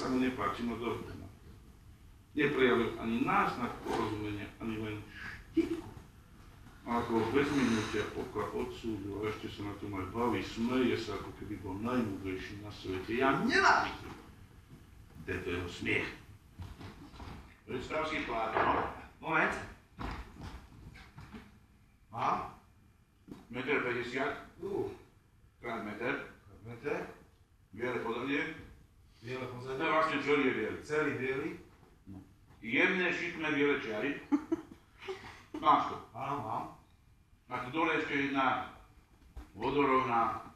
sa mu nepáči, no dobre. Neprejavil ani náznak porozumenia, ani len štipku. A ako bez minutia oka odsúdil, a ešte sa na tom aj baví, smeje sa, ako keby bol najmúdrejší na svete. Ja nenávidím tento jeho smiech. Predstav si Pláto, no? Moment. A? 1,50 m. Krát meter. Biele pozadie. Biele pozadie. To vlastne celý je biely. Celý biely. Jemné, šikmé biele čiary. Máš to. Áno, mám. A tu dole ešte jedna vodorovná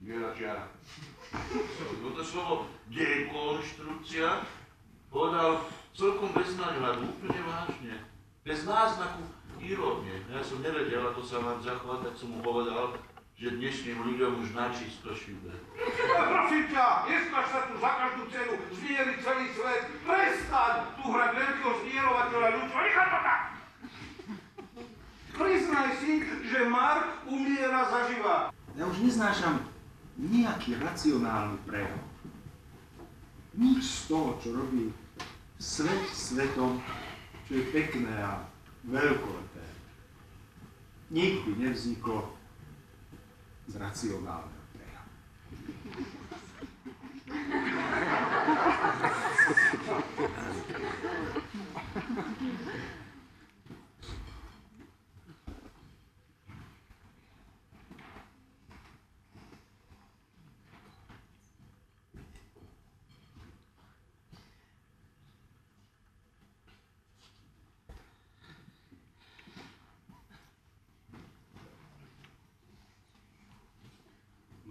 biela čiara. Toto slovo dekonštrukcia povedal celkom bez náhľadu, úplne vážne. Bez náznaku irónie. Ja som nevedel, ako sa mám zachovať, tak som mu povedal, že dnešným ľuďom už načisto šíbe. Prosím ťa, nesnaž sa tu za každú cenu zmieriť celý svet. Prestaň tu hrať veľkého zmierovateľa ľudstva. Nechaj to tak! Priznaj si, že Mark umiera zaživa. Ja už neznášam nejaký racionálny prejav. Nič z toho, čo robí svet svetom, čo je pekné a veľkolepé, nikdy nevzniklo z racionálneho prejavu.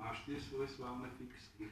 Máš tie svoje slávne fixky?